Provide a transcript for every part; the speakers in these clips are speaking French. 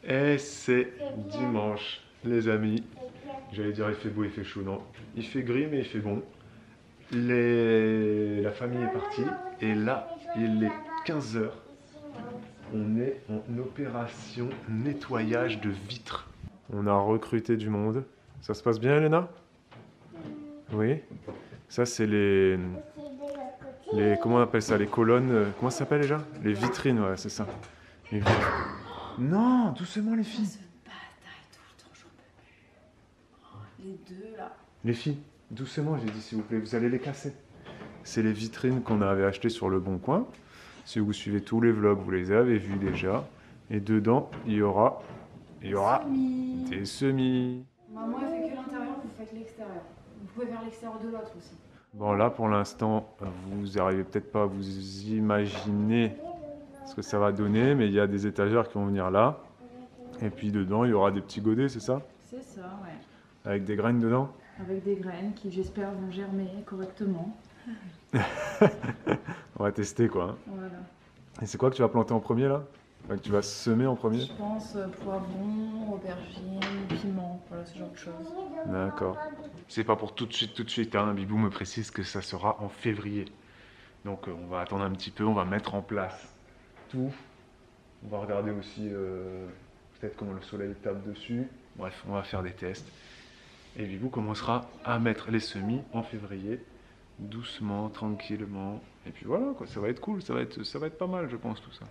Et c'est dimanche, les amis. J'allais dire il fait beau, il fait chaud, non. Il fait gris, mais il fait bon. La famille est partie. Et là, il est 15 heures. On est en opération nettoyage de vitres. On a recruté du monde. Ça se passe bien, Elena? Oui. Ça, c'est comment on appelle ça? Les colonnes. Comment ça s'appelle déjà? Les vitrines, ouais, c'est ça. Les vitrines. Non, doucement, les filles. Ce bataille tout le temps, j'en peux plus. Les deux là. Les filles, doucement, j'ai dit, s'il vous plaît, vous allez les casser. C'est les vitrines qu'on avait achetées sur le Bon Coin. Si vous suivez tous les vlogs, vous les avez vus déjà. Et dedans, il y aura des semis. Maman, elle fait que l'intérieur, vous faites l'extérieur. Vous pouvez faire l'extérieur de l'autre aussi. Bon, là, pour l'instant, vous n'arrivez peut-être pas à vous imaginer ce que ça va donner, mais il y a des étagères qui vont venir là. Et puis dedans, il y aura des petits godets, c'est ça? C'est ça, ouais. Avec des graines dedans? Avec des graines qui, j'espère, vont germer correctement. On va tester, quoi. Hein. Voilà. Et c'est quoi que tu vas planter en premier, là? Enfin, que tu vas semer en premier? Je pense poivron, aubergine, piment, voilà ce genre de choses. D'accord. C'est pas pour tout de suite. Hein. Bibou me précise que ça sera en février. Donc on va attendre un petit peu, on va mettre en place tout. On va regarder aussi peut-être comment le soleil tape dessus. Bref, on va faire des tests. Et Bibou commencera à mettre les semis en février, doucement, tranquillement. Et puis voilà, quoi, ça va être cool, ça va être pas mal, je pense, tout ça.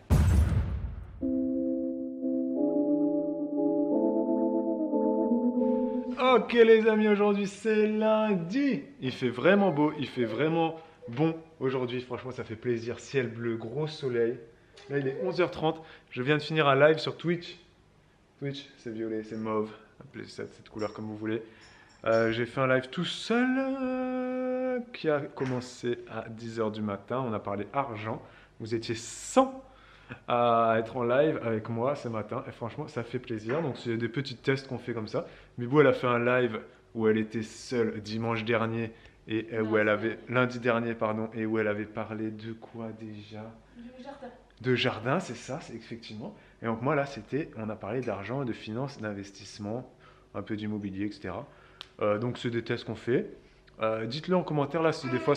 Ok les amis, aujourd'hui c'est lundi. Il fait vraiment beau, il fait vraiment bon aujourd'hui. Franchement, ça fait plaisir. Ciel bleu, gros soleil. Là, il est 11h30. Je viens de finir un live sur Twitch. Twitch, c'est violet, c'est mauve. Appelez cette couleur comme vous voulez. J'ai fait un live tout seul qui a commencé à 10h du matin. On a parlé argent. Vous étiez 100 à être en live avec moi ce matin. Et franchement, ça fait plaisir. Donc, c'est des petits tests qu'on fait comme ça. Bibou, elle a fait un live où elle était seule dimanche dernier et où elle avait lundi dernier, pardon, et où elle avait parlé de quoi déjà? Du jardin. De jardin, c'est ça, c'est effectivement. Et donc moi là, on a parlé d'argent, de finances, d'investissement, un peu d'immobilier, etc. Donc c'est des tests qu'on fait. Dites-le en commentaire là si des fois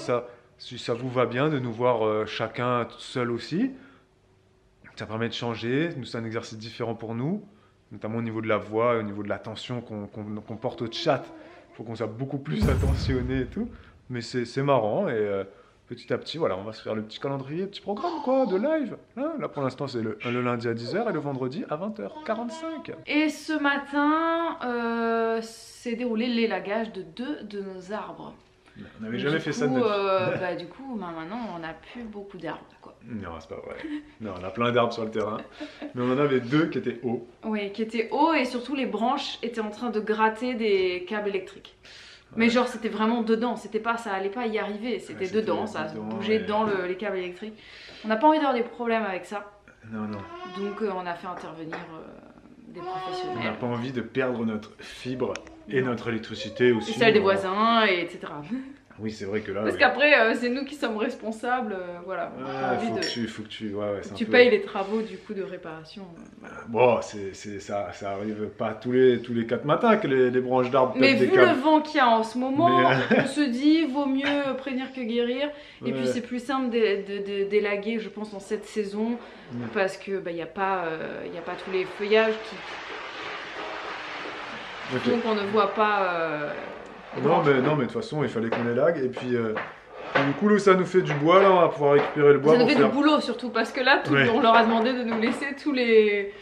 si ça vous va bien de nous voir chacun seul aussi. Ça permet de changer. Nous, c'est un exercice différent pour nous, notamment au niveau de la voix, au niveau de l'attention qu'on porte au chat. Il faut qu'on soit beaucoup plus attentionné et tout. Mais c'est marrant et petit à petit, voilà, on va se faire le petit calendrier, le petit programme quoi, de live. Hein, là, pour l'instant, c'est le lundi à 10h et le vendredi à 20h45. Et ce matin, s'est déroulé l'élagage de 2 de nos arbres. On n'avait jamais fait ça de notre vie. Du coup, maintenant, on n'a plus beaucoup d'arbres, quoi. Non, c'est pas vrai. Non, on a plein d'arbres sur le terrain. Mais on en avait 2 qui étaient hauts. Oui, qui étaient hauts et surtout les branches étaient en train de gratter des câbles électriques. Ouais. Mais genre, c'était vraiment dedans, ça allait pas y arriver, c'était dedans, ça bougeait dans les câbles électriques. On n'a pas envie d'avoir des problèmes avec ça. Non. Donc, on a fait intervenir des professionnels. On n'a pas envie de perdre notre fibre et notre électricité aussi. Et celle des voisins, etc. Oui, c'est vrai que là. Parce qu'après, c'est nous qui sommes responsables. Voilà. Faut que tu payes les travaux du coup de réparation. Voilà. Bon, ça arrive pas tous les 4 matins que les branches d'arbres pètent des câbles. Mais vu le vent qu'il y a en ce moment, on se dit vaut mieux prévenir que guérir. Et puis c'est plus simple d'élaguer, je pense, dans cette saison. Parce que y a pas tous les feuillages qui font qu'on ne voit pas. Non, mais de toute façon, il fallait qu'on élague. Et puis, du coup, ça nous fait du bois. Là, on va pouvoir récupérer le bois. Ça nous fait du boulot surtout. Parce que là, on leur a demandé de nous laisser tous les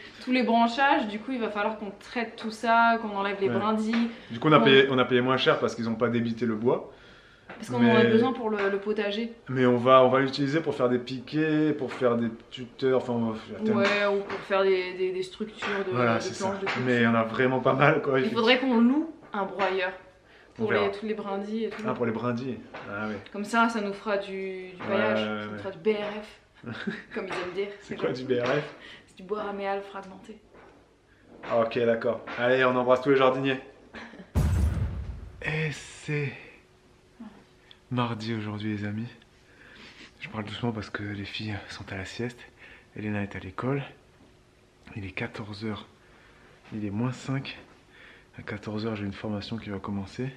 branchages. Du coup, il va falloir qu'on traite tout ça, qu'on enlève les brindilles. Du coup, on a payé moins cher parce qu'ils n'ont pas débité le bois. Parce qu'on en a besoin pour le potager. Mais on va l'utiliser pour faire des piquets, pour faire des tuteurs, enfin on va faire ou pour faire des structures de planches de culture. Mais il y en a vraiment pas mal quoi. Il faudrait qu'on loue un broyeur pour toutes les brindilles et tout. Ah, pour les brindilles. Ah oui. Comme ça nous fera du paillage, ça nous fera du BRF, comme ils aiment dire. C'est quoi du BRF? C'est du bois raméal fragmenté. Ok, d'accord. Allez, on embrasse tous les jardiniers. Et c'est mardi aujourd'hui les amis. Je parle doucement parce que les filles sont à la sieste. Elena est à l'école. Il est 14h Il est -5. À 14 h, j'ai une formation qui va commencer.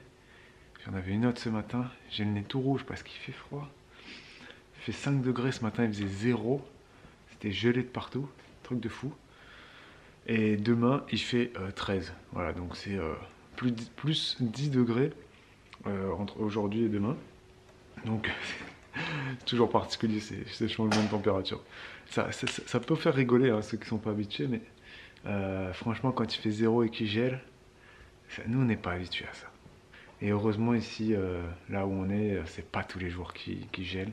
J'en avais une autre ce matin. J'ai le nez tout rouge parce qu'il fait froid. Il fait 5 degrés ce matin, il faisait 0. C'était gelé de partout. Truc de fou. Et demain, il fait 13. Voilà, donc c'est plus 10 degrés entre aujourd'hui et demain. Donc, c'est toujours particulier ces changements de température. Ça peut faire rigoler hein, ceux qui ne sont pas habitués, mais franchement, quand il fait 0 et qu'il gèle, nous, on n'est pas habitués à ça. Et heureusement, ici, là où on est, c'est pas tous les jours qu'il gèle.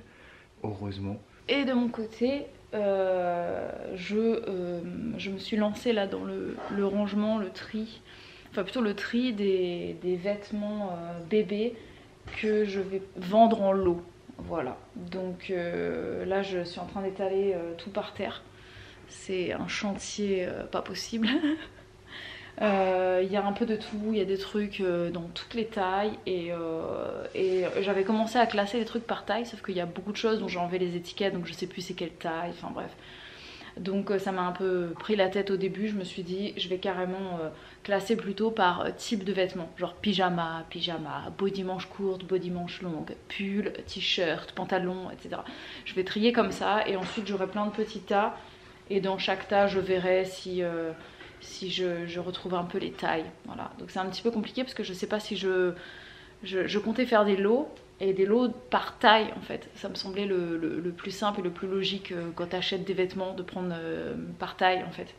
Heureusement. Et de mon côté, je me suis lancée là dans le rangement, le tri, enfin plutôt le tri des vêtements bébés que je vais vendre en lot. Voilà, donc là je suis en train d'étaler tout par terre. C'est un chantier pas possible. Il y a un peu de tout, il y a des trucs dans toutes les tailles et j'avais commencé à classer les trucs par taille, sauf qu'il y a beaucoup de choses dont j'ai enlevé les étiquettes, donc je sais plus c'est quelle taille, enfin bref. Donc ça m'a un peu pris la tête au début, je me suis dit je vais carrément classer plutôt par type de vêtements, genre pyjama, body manche courte, body manche longue, pull, t-shirt, pantalon, etc. Je vais trier comme ça et ensuite j'aurai plein de petits tas et dans chaque tas je verrai si je retrouve un peu les tailles. Voilà, donc c'est un petit peu compliqué parce que je sais pas si je comptais faire des lots. Et des lots par taille en fait, ça me semblait le plus simple et le plus logique quand tu achètes des vêtements de prendre par taille en fait.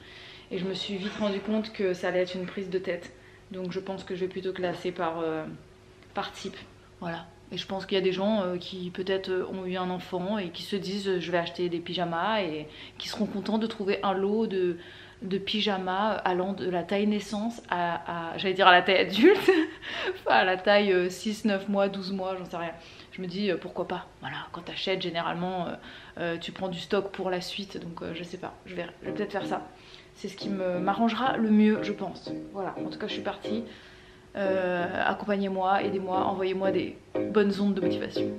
Et je me suis vite rendu compte que ça allait être une prise de tête. Donc je pense que je vais plutôt classer par type. Voilà. Et je pense qu'il y a des gens qui peut-être ont eu un enfant et qui se disent je vais acheter des pyjamas et qui seront contents de trouver un lot de pyjamas allant de la taille naissance j'allais dire à la taille adulte, enfin à la taille 6, 9 mois, 12 mois, j'en sais rien. Je me dis pourquoi pas, voilà, quand t'achètes généralement tu prends du stock pour la suite, donc je sais pas, je vais peut-être faire ça. C'est ce qui m'arrangera le mieux je pense. Voilà, en tout cas je suis partie. Accompagnez-moi, aidez-moi, envoyez-moi des bonnes ondes de motivation.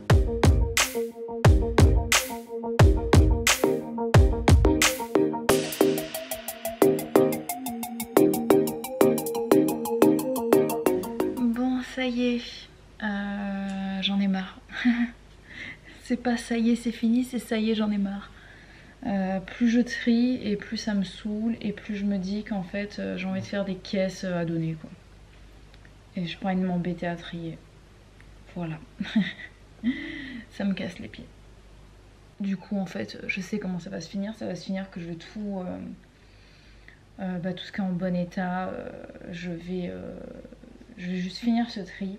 Ça y est, j'en ai marre. C'est pas ça y est, c'est fini, c'est ça y est, j'en ai marre. Plus je trie et plus ça me saoule et plus je me dis qu'en fait j'ai envie de faire des caisses à donner quoi. Et je pas envie de m'embêter à trier. Voilà. Ça me casse les pieds. Du coup en fait je sais comment ça va se finir. Ça va se finir que je vais tout ce qui est en bon état, je vais juste finir ce tri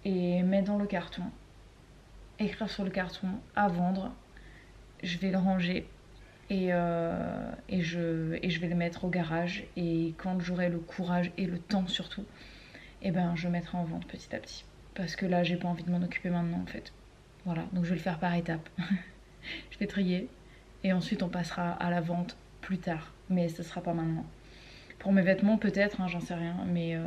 et mettre dans le carton, écrire sur le carton à vendre. Je vais le ranger et je vais le mettre au garage et quand j'aurai le courage et le temps surtout, et ben je mettrai en vente petit à petit parce que là j'ai pas envie de m'en occuper maintenant en fait. Voilà, donc je vais le faire par étapes. Je vais trier et ensuite on passera à la vente plus tard, mais ce sera pas maintenant. Pour mes vêtements peut-être, hein, j'en sais rien, mais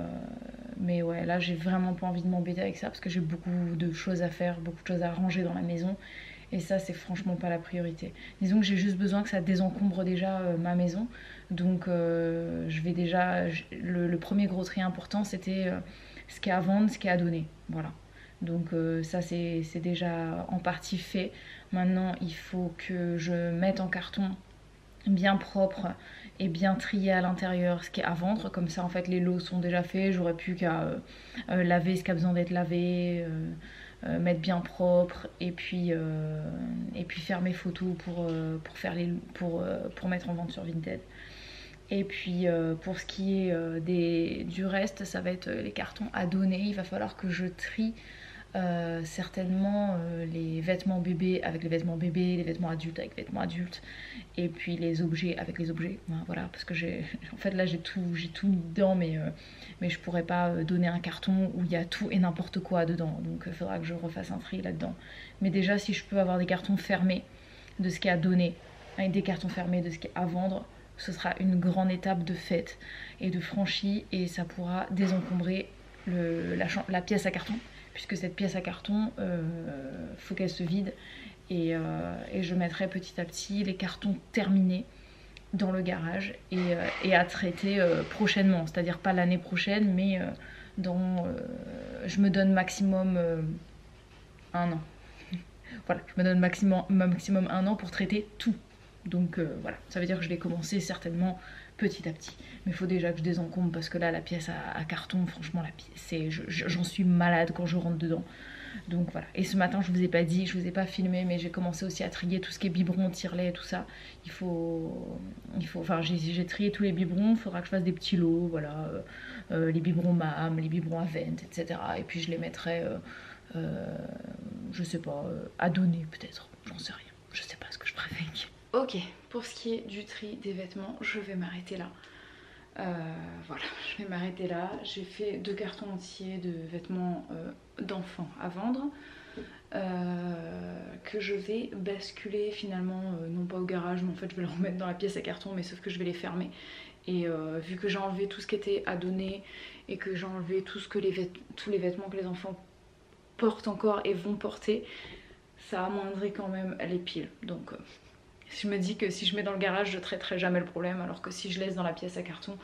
ouais, là j'ai vraiment pas envie de m'embêter avec ça parce que j'ai beaucoup de choses à faire, beaucoup de choses à ranger dans la maison et ça c'est franchement pas la priorité. Disons que j'ai juste besoin que ça désencombre déjà ma maison, donc je vais déjà, le premier gros tri important c'était ce qu'il y a à vendre, ce qu'il y a à donner, voilà. Donc ça c'est déjà en partie fait. Maintenant il faut que je mette en carton bien propre et bien trier à l'intérieur ce qui est à vendre, comme ça en fait les lots sont déjà faits, j'aurais plus qu'à laver ce qui a besoin d'être lavé, mettre bien propre et puis faire mes photos pour mettre en vente sur Vinted. Et puis pour ce qui est du reste, ça va être les cartons à donner. Il va falloir que je trie certainement les vêtements bébés avec les vêtements bébés, les vêtements adultes avec les vêtements adultes, et puis les objets avec les objets. Voilà, parce que en fait là j'ai tout mis dedans, mais je pourrais pas donner un carton où il y a tout et n'importe quoi dedans. Donc il faudra que je refasse un tri là-dedans. Mais déjà si je peux avoir des cartons fermés de ce qui est à donner, avec des cartons fermés de ce qui est à vendre, ce sera une grande étape de fête et de franchie, et ça pourra désencombrer la pièce à carton, puisque cette pièce à carton, faut qu'elle se vide, et je mettrai petit à petit les cartons terminés dans le garage et à traiter prochainement, c'est-à-dire pas l'année prochaine, mais je me donne maximum 1 an. Voilà, je me donne maximum 1 an pour traiter tout. Donc voilà, ça veut dire que je vais commencer certainement petit à petit. Mais il faut déjà que je désencombre parce que là, la pièce à carton, franchement, j'en suis malade quand je rentre dedans. Donc voilà. Et ce matin, je vous ai pas dit, je vous ai pas filmé, mais j'ai commencé aussi à trier tout ce qui est biberon, tire-lait, tout ça. Enfin, j'ai trié tous les biberons. Il faudra que je fasse des petits lots, voilà, les biberons Maham, les biberons Avent, etc. Et puis je les mettrai, je sais pas, à donner peut-être. J'en sais rien. Je sais pas ce que je ferai avec. Ok, pour ce qui est du tri des vêtements, je vais m'arrêter là. Voilà, je vais m'arrêter là. J'ai fait 2 cartons entiers de vêtements d'enfants à vendre que je vais basculer finalement, non pas au garage, mais en fait je vais les remettre dans la pièce à carton, mais sauf que je vais les fermer. Et vu que j'ai enlevé tout ce qui était à donner et que j'ai enlevé tous les vêtements que les enfants portent encore et vont porter, ça amoindrit quand même les piles. Donc je me dis que si je mets dans le garage, je traiterai jamais le problème, alors que si je laisse dans la pièce à carton,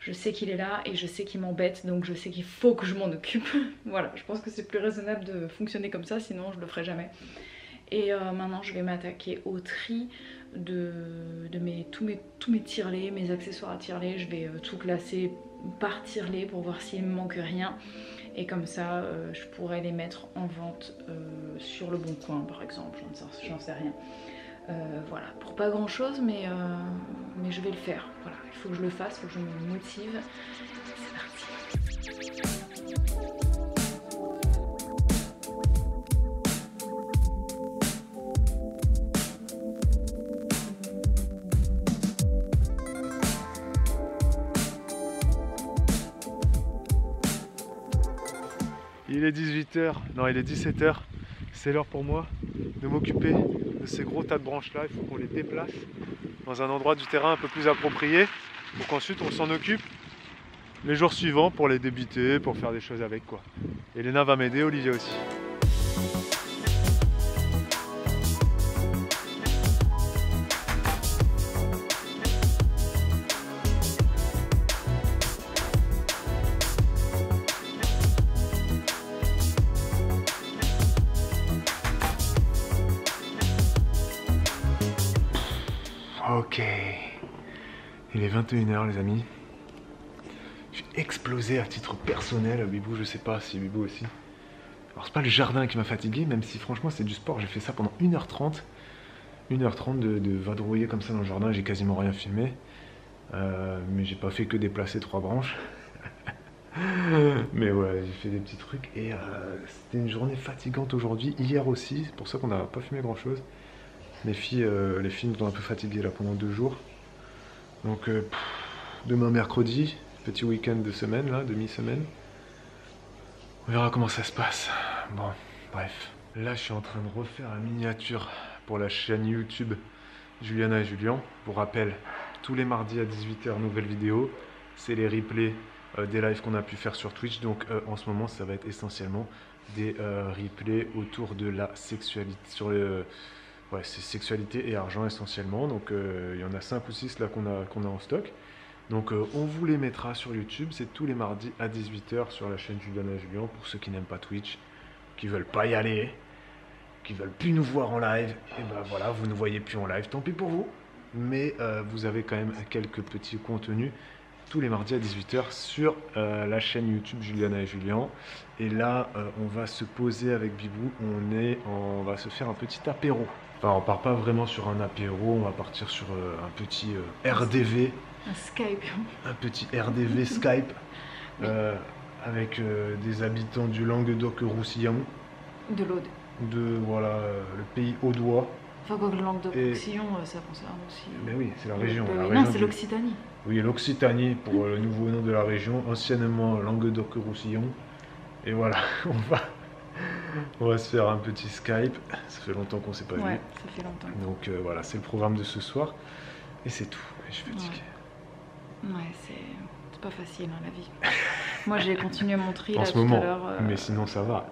je sais qu'il est là et je sais qu'il m'embête, donc je sais qu'il faut que je m'en occupe. Voilà, je pense que c'est plus raisonnable de fonctionner comme ça, sinon je le ferai jamais. Et maintenant je vais m'attaquer au tri de tous mes tire-lait, mes accessoires à tire-lait. Je vais tout classer par tire-lait pour voir s'il me manque rien. Et comme ça, je pourrais les mettre en vente sur le Bon Coin par exemple, j'en sais rien. Voilà, pour pas grand chose, mais je vais le faire. Voilà, il faut que je le fasse, il faut que je me motive. C'est parti. Il est 18h, non il est 17h, c'est l'heure pour moi de m'occuper de ces gros tas de branches là. Il faut qu'on les déplace dans un endroit du terrain un peu plus approprié pour qu'ensuite on s'en occupe les jours suivants pour les débiter, pour faire des choses avec quoi. Elena va m'aider, Olivia aussi. Ok, il est 21h les amis. J'ai explosé à titre personnel, Bibou, je sais pas si Bibou aussi. Alors c'est pas le jardin qui m'a fatigué, même si franchement c'est du sport, j'ai fait ça pendant 1h30. 1h30 de vadrouiller comme ça dans le jardin, j'ai quasiment rien filmé. Mais j'ai pas fait que déplacer 3 branches. Mais ouais, j'ai fait des petits trucs et c'était une journée fatigante aujourd'hui, hier aussi, c'est pour ça qu'on n'a pas filmé grand chose. Les filles nous ont un peu fatigués là pendant 2 jours. Donc demain mercredi, petit week-end de semaine là, demi-semaine. On verra comment ça se passe. Bon, bref. Là je suis en train de refaire la miniature pour la chaîne YouTube Juliana et Julien. Pour rappel, tous les mardis à 18h, nouvelle vidéo. C'est les replays des lives qu'on a pu faire sur Twitch. Donc en ce moment ça va être essentiellement des replays autour de la sexualité. Ouais, c'est sexualité et argent essentiellement, donc il y en a 5 ou 6 là qu'on a en stock. Donc on vous les mettra sur YouTube, c'est tous les mardis à 18h sur la chaîne Juliana et Julien, pour ceux qui n'aiment pas Twitch, qui veulent pas y aller, qui veulent plus nous voir en live, et ben voilà, vous ne voyez plus en live, tant pis pour vous. Mais vous avez quand même quelques petits contenus tous les mardis à 18h sur la chaîne YouTube Juliana et Julien. Et là on va se poser avec Bibou, on va se faire un petit apéro. Enfin, on part pas vraiment sur un apéro, on va partir sur un petit RDV. Un Skype. Un petit RDV Skype avec des habitants du Languedoc-Roussillon. De l'Aude. Voilà, le pays audois. Enfin, quoi que le Languedoc-Roussillon, ça concerne aussi. Mais oui, c'est la région. Non, c'est l'Occitanie. Oui, l'Occitanie pour le nouveau nom de la région, anciennement Languedoc-Roussillon. Et voilà, on va se faire un petit Skype. Ça fait longtemps qu'on s'est pas vu. Ouais, ça fait longtemps. Donc voilà, c'est le programme de ce soir. Et c'est tout. Et je suis fatigué. Ouais, c'est pas facile hein, la vie. Moi j'ai continué mon tri en là ce tout moment, à l'heure. mais sinon ça va.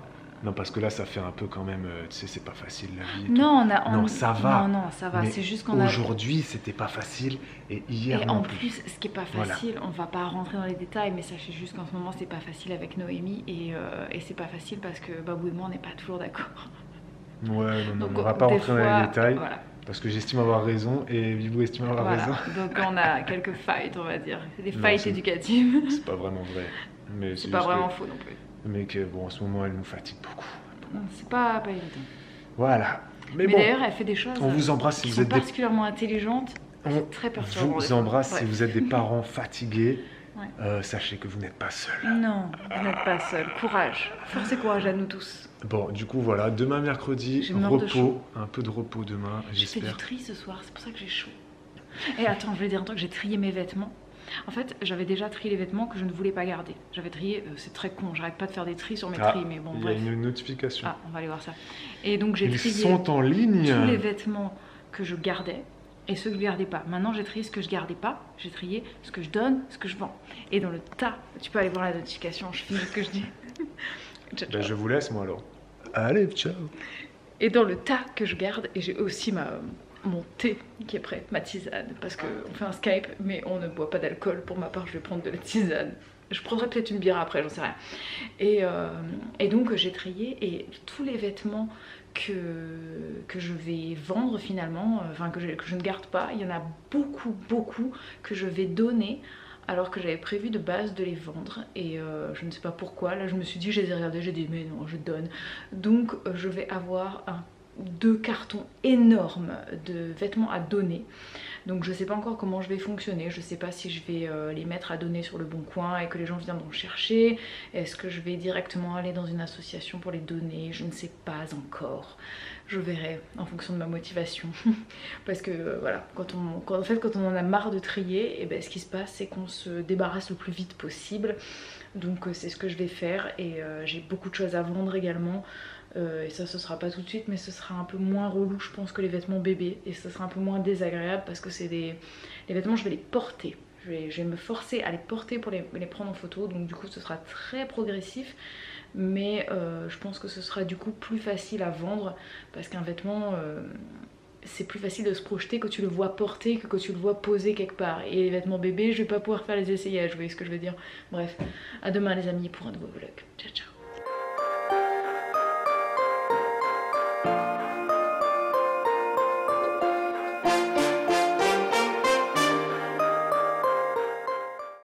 Non, parce que là, ça fait un peu quand même, tu sais, c'est pas facile la vie. Et Non, tout. Non, ça va. Non, ça va. Mais C'est juste qu'on a. aujourd'hui, c'était pas facile et hier Et non en plus. plus, ce qui est pas facile, on va pas rentrer dans les détails, mais sachez juste qu'en ce moment, c'est pas facile avec Noémie et c'est pas facile parce que Babou et moi, on n'est pas toujours d'accord. Ouais, non, Donc, on va pas des rentrer dans fois, les détails voilà. parce que j'estime avoir raison et Vivou estime avoir Voilà. raison. Donc on a quelques fights, on va dire. C'est des Non, fights c'est- éducatives. C'est pas vraiment vrai. Mais C'est pas juste vraiment que- faux non plus. Mais que bon, en ce moment, elle nous fatigue beaucoup. Non, c'est pas évident. Voilà. Mais Mais bon, d'ailleurs, elle fait des choses on vous embrasse si qui vous sont êtes des... particulièrement intelligentes. On C'est très perturbant. des vous fois. embrasse si Bref. vous êtes des parents fatigués. Ouais. Sachez que vous n'êtes pas seuls. Non, vous n'êtes pas seul. Courage. Force et courage à nous tous. Bon, du coup, voilà. Demain, mercredi, J'ai mort de chaud. repos. Un peu de repos demain, J'ai fait du j'espère. tri ce soir, c'est pour ça que j'ai chaud. Et attends, je vais dire un truc, j'ai trié mes vêtements. En fait, j'avais déjà trié les vêtements que je ne voulais pas garder. J'avais trié, c'est très con, j'arrête pas de faire des tris sur mes Ah, tris, mais bon, il y a bref. une notification. Ah, on va aller voir ça. Et donc j'ai Ils trié sont en ligne. tous les vêtements que je gardais et ceux que je gardais pas. Maintenant, j'ai trié ce que je gardais pas, j'ai trié ce que je donne, ce que je vends. Et dans le tas, tu peux aller voir la notification, je finis ce que je dis. Ciao, Ben, ciao. je vous laisse, moi, alors. Allez, ciao. Et dans le tas que je garde, et j'ai aussi mon thé qui est prêt, ma tisane, parce qu'on fait un Skype, mais on ne boit pas d'alcool. Pour ma part, je vais prendre de la tisane. Je prendrai peut-être une bière après, j'en sais rien. Et donc j'ai trié et tous les vêtements que je vais vendre finalement, enfin que je ne garde pas, il y en a beaucoup que je vais donner alors que j'avais prévu de base de les vendre et je ne sais pas pourquoi. Là je me suis dit, je les ai regardés, j'ai dit mais non, je donne. Donc je vais avoir 2 cartons énormes de vêtements à donner. Donc je sais pas encore comment je vais fonctionner, je sais pas si je vais les mettre à donner sur le bon coin et que les gens viendront chercher. Est-ce que je vais directement aller dans une association pour les donner? Je ne sais pas encore. Je verrai en fonction de ma motivation. Parce que voilà, quand on en a marre de trier, et ben, ce qui se passe c'est qu'on se débarrasse le plus vite possible. Donc c'est ce que je vais faire et j'ai beaucoup de choses à vendre également. Et ça ce sera pas tout de suite, mais ce sera un peu moins relou je pense que les vêtements bébés. Et ce sera un peu moins désagréable parce que c'est les vêtements, je vais les porter. Je vais me forcer à les porter pour les prendre en photo. Donc du coup ce sera très progressif. Mais je pense que ce sera du coup plus facile à vendre. Parce qu'un vêtement... c'est plus facile de se projeter quand tu le vois porter que quand tu le vois poser quelque part. Et les vêtements bébés, je vais pas pouvoir faire les essayages, vous voyez ce que je veux dire. Bref, à demain les amis pour un nouveau vlog. Ciao ciao.